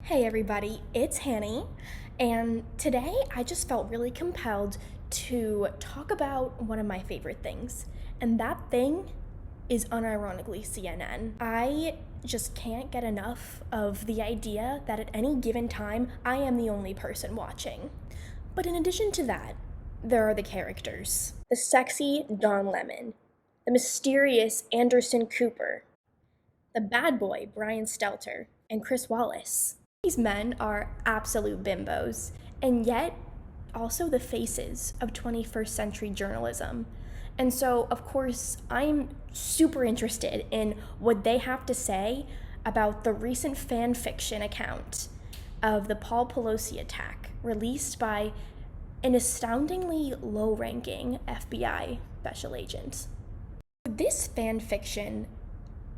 Hey everybody, it's Hanny, and today I just felt really compelled to talk about one of my favorite things, and that thing is unironically CNN. I just can't get enough of the idea that at any given time I am the only person watching. But in addition to that, there are the characters. The sexy Don Lemon, the mysterious Anderson Cooper, the bad boy Brian Stelter, and Chris Wallace. These men are absolute bimbos, and yet also the faces of 21st century journalism. And so, of course, I'm super interested in what they have to say about the recent fan fiction account of the Paul Pelosi attack released by an astoundingly low-ranking FBI special agent. This fan fiction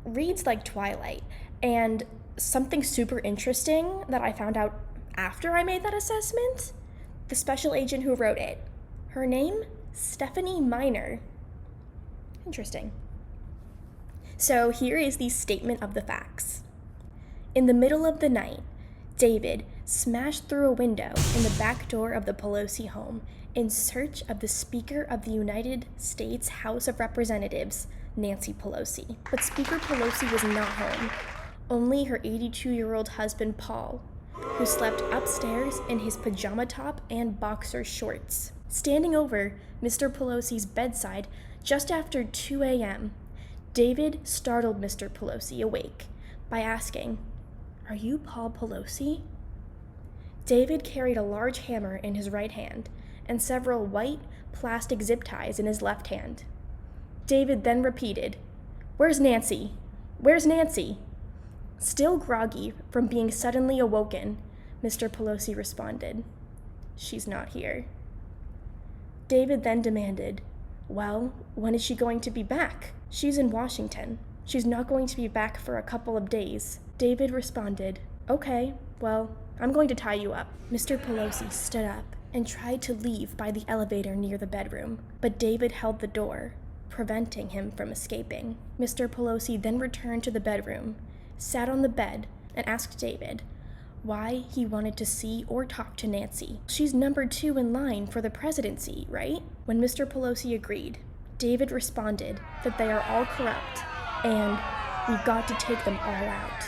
reads like Twilight, and something super interesting that I found out after I made that assessment, the special agent who wrote it, her name, Stephanie Miner. Interesting. So here is the statement of the facts. In the middle of the night, David smashed through a window in the back door of the Pelosi home in search of the Speaker of the United States House of Representatives, Nancy Pelosi. But Speaker Pelosi was not home. Only her 82-year-old husband, Paul, who slept upstairs in his pajama top and boxer shorts. Standing over Mr. Pelosi's bedside just after 2 a.m., David startled Mr. Pelosi awake by asking, "Are you Paul Pelosi?" David carried a large hammer in his right hand and several white plastic zip ties in his left hand. David then repeated, "Where's Nancy? Where's Nancy?" Still groggy from being suddenly awoken, Mr. Pelosi responded, "She's not here." David then demanded, "Well, when is she going to be back? She's in Washington. She's not going to be back for a couple of days." David responded, "Okay, well, I'm going to tie you up." Mr. Pelosi stood up and tried to leave by the elevator near the bedroom, but David held the door, preventing him from escaping. Mr. Pelosi then returned to the bedroom, sat on the bed, and asked David why he wanted to see or talk to Nancy. "She's number 2 in line for the presidency, right?" When Mr. Pelosi agreed, David responded that they are all corrupt and we've got to take them all out.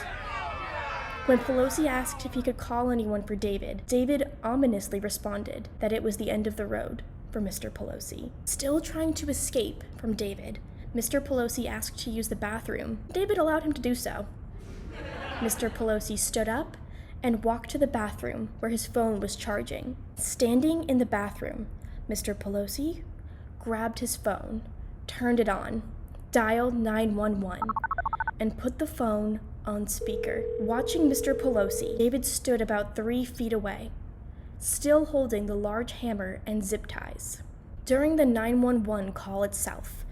When Pelosi asked if he could call anyone for David, David ominously responded that it was the end of the road for Mr. Pelosi. Still trying to escape from David, Mr. Pelosi asked to use the bathroom. David allowed him to do so. Mr. Pelosi stood up and walked to the bathroom where his phone was charging. Standing in the bathroom, Mr. Pelosi grabbed his phone, turned it on, dialed 911, and put the phone on speaker. Watching Mr. Pelosi, David stood about 3 feet away, still holding the large hammer and zip ties. During the 911 call itself,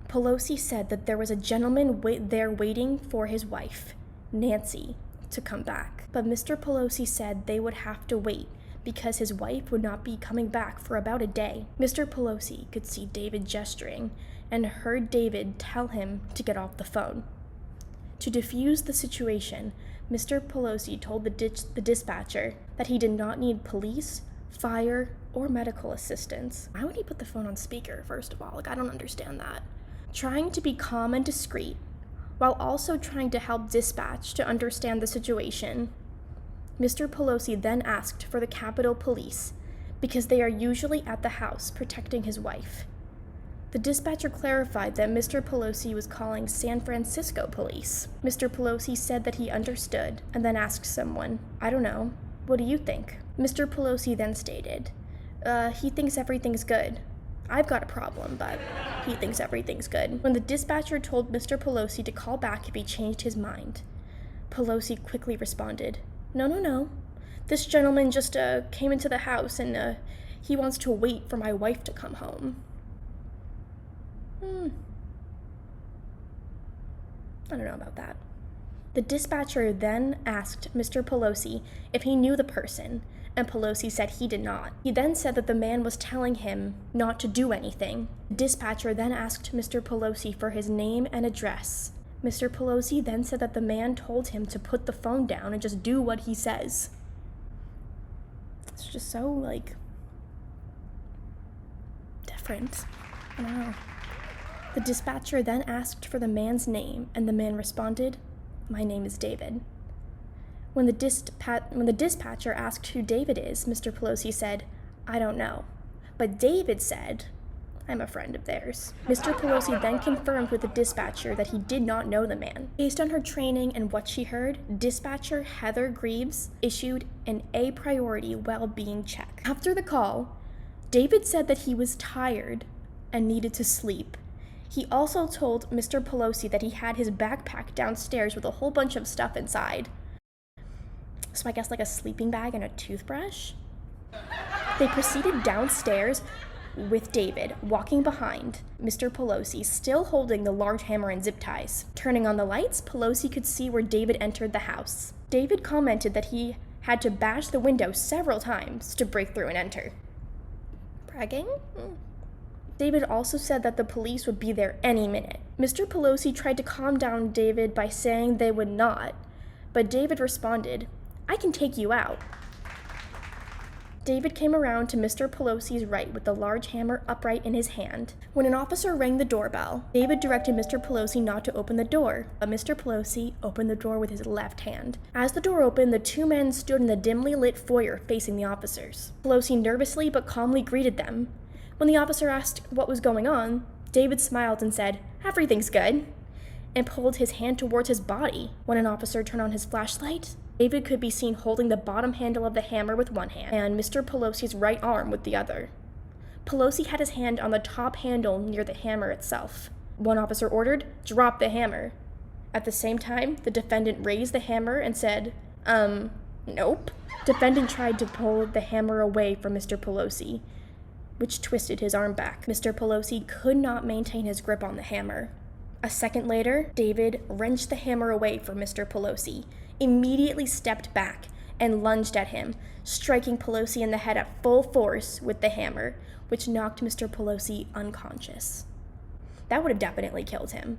Pelosi said that there was a gentleman there waiting for his wife, Nancy, to come back. But Mr. Pelosi said they would have to wait because his wife would not be coming back for about a day. Mr. Pelosi could see David gesturing and heard David tell him to get off the phone. To defuse the situation, Mr. Pelosi told the dispatcher that he did not need police, fire, or medical assistance. Why would he put the phone on speaker, first of all? I don't understand that. Trying to be calm and discreet, while also trying to help dispatch to understand the situation, Mr. Pelosi then asked for the Capitol Police because they are usually at the house protecting his wife. The dispatcher clarified that Mr. Pelosi was calling San Francisco police. Mr. Pelosi said that he understood and then asked someone, "I don't know, what do you think?" Mr. Pelosi then stated, he thinks everything's good. I've got a problem, but he thinks everything's good." When the dispatcher told Mr. Pelosi to call back if he changed his mind, Pelosi quickly responded, No. This gentleman just came into the house and he wants to wait for my wife to come home." I don't know about that. The dispatcher then asked Mr. Pelosi if he knew the person, and Pelosi said he did not. He then said that the man was telling him not to do anything. The dispatcher then asked Mr. Pelosi for his name and address, Mr. Pelosi then said that the man told him to put the phone down and just do what he says. It's just so, different. I don't know. The dispatcher then asked for the man's name, and the man responded, "My name is David." When the dispatcher asked who David is, Mr. Pelosi said, "I don't know." But David said, "I'm a friend of theirs." Mr. Pelosi then confirmed with the dispatcher that he did not know the man. Based on her training and what she heard, dispatcher Heather Greaves issued an A priority well-being check. After the call, David said that he was tired and needed to sleep. He also told Mr. Pelosi that he had his backpack downstairs with a whole bunch of stuff inside. So I guess like a sleeping bag and a toothbrush? They proceeded downstairs with David walking behind Mr. Pelosi, still holding the large hammer and zip ties. Turning on the lights, Pelosi could see where David entered the house. David commented that he had to bash the window several times to break through and enter. Bragging? David also said that the police would be there any minute. Mr. Pelosi tried to calm down David by saying they would not, but David responded, "I can take you out." David came around to Mr. Pelosi's right with the large hammer upright in his hand. When an officer rang the doorbell, David directed Mr. Pelosi not to open the door, but Mr. Pelosi opened the door with his left hand. As the door opened, the two men stood in the dimly lit foyer facing the officers. Pelosi nervously but calmly greeted them. When the officer asked what was going on, David smiled and said, "Everything's good," and pulled his hand towards his body. When an officer turned on his flashlight, David could be seen holding the bottom handle of the hammer with one hand and Mr. Pelosi's right arm with the other. Pelosi had his hand on the top handle near the hammer itself. One officer ordered, "Drop the hammer." At the same time, the defendant raised the hammer and said, "Nope." Defendant tried to pull the hammer away from Mr. Pelosi, which twisted his arm back. Mr. Pelosi could not maintain his grip on the hammer. A second later, David wrenched the hammer away from Mr. Pelosi, immediately stepped back, and lunged at him, striking Pelosi in the head at full force with the hammer, which knocked Mr. Pelosi unconscious. That would have definitely killed him.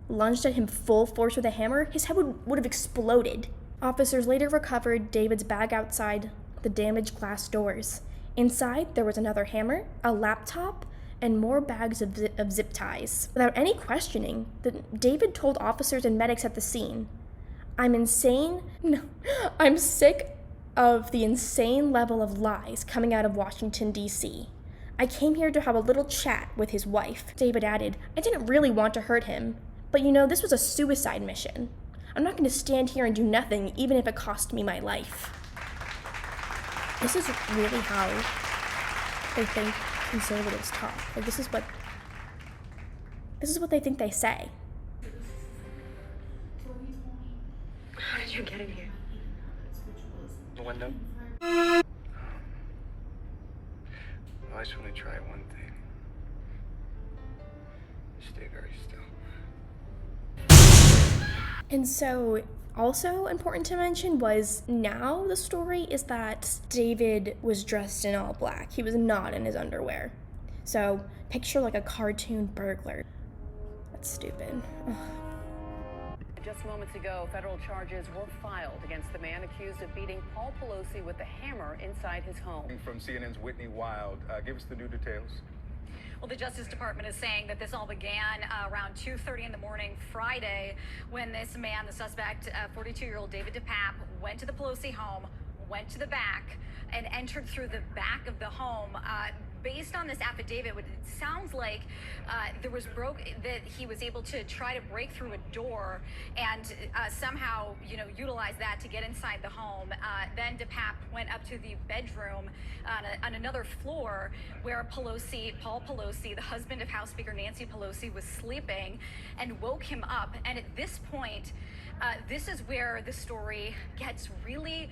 Lunged at him full force with a hammer, his head would have exploded. Officers later recovered David's bag outside the damaged glass doors. Inside, there was another hammer, a laptop, and more bags of zip ties. Without any questioning, David told officers and medics at the scene, I'm sick of the insane level of lies coming out of Washington, D.C. I came here to have a little chat with his wife." David added, "I didn't really want to hurt him, but this was a suicide mission. I'm not going to stand here and do nothing, even if it cost me my life." This is really how they think conservatives talk. This is what they think they say. How did you get in here? The window? I just want to try one thing. Stay very still. And so, also important to mention was now the story is that David was dressed in all black. He was not in his underwear. So, picture like a cartoon burglar. That's stupid. Ugh. Just moments ago, federal charges were filed against the man accused of beating Paul Pelosi with a hammer inside his home. From CNN's Whitney Wild, give us the new details. Well, the Justice Department is saying that this all began around 2:30 in the morning Friday when this man, the suspect, 42-year-old David DePape, went to the Pelosi home, went to the back, and entered through the back of the home. Based on this affidavit, it sounds like that he was able to try to break through a door and somehow, utilize that to get inside the home. Then DePape went up to the bedroom on another floor where Paul Pelosi, the husband of House Speaker Nancy Pelosi, was sleeping, and woke him up. And at this point, this is where the story gets really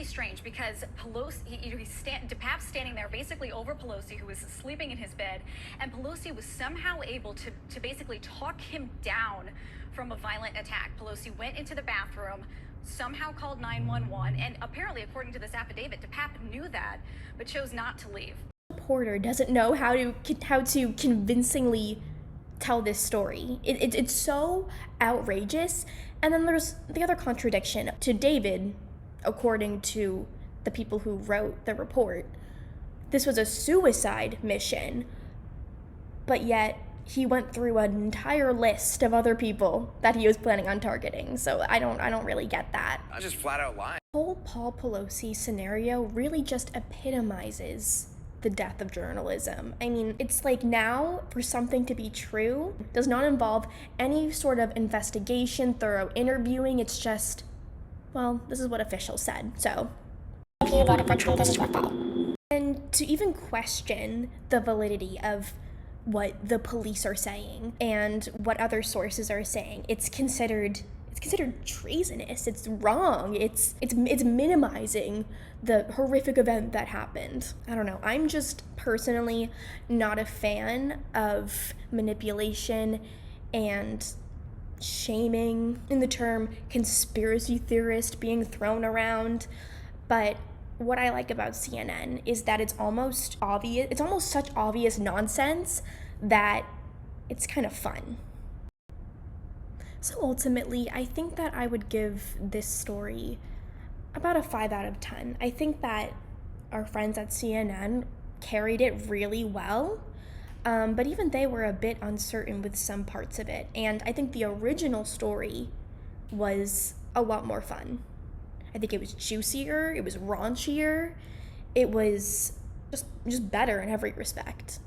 strange, because DePape's standing there basically over Pelosi, who was sleeping in his bed, and Pelosi was somehow able to basically talk him down from a violent attack. Pelosi went into the bathroom, somehow called 911, and apparently, according to this affidavit, DePape knew that, but chose not to leave. The reporter doesn't know how to convincingly tell this story. It's so outrageous. And then there's the other contradiction. To David, according to the people who wrote the report, this was a suicide mission, but yet he went through an entire list of other people that he was planning on targeting. So I don't really get that. I just flat out lying. The whole Paul Pelosi scenario really just epitomizes the death of journalism. I mean, it's like now, for something to be true, does not involve any sort of investigation, thorough interviewing. It's just, well, this is what officials said, so. If you voted for Trump, this is your fault. And to even question the validity of what the police are saying and what other sources are saying, it's considered treasonous. It's wrong. It's minimizing the horrific event that happened. I don't know. I'm just personally not a fan of manipulation and shaming in the term conspiracy theorist being thrown around. But what I like about CNN is that it's almost obvious. It's almost such obvious nonsense that it's kind of fun. So ultimately, I think that I would give this story about a 5 out of 10. I think that our friends at CNN carried it really well, but even they were a bit uncertain with some parts of it. And I think the original story was a lot more fun. I think it was juicier, it was raunchier, it was just better in every respect.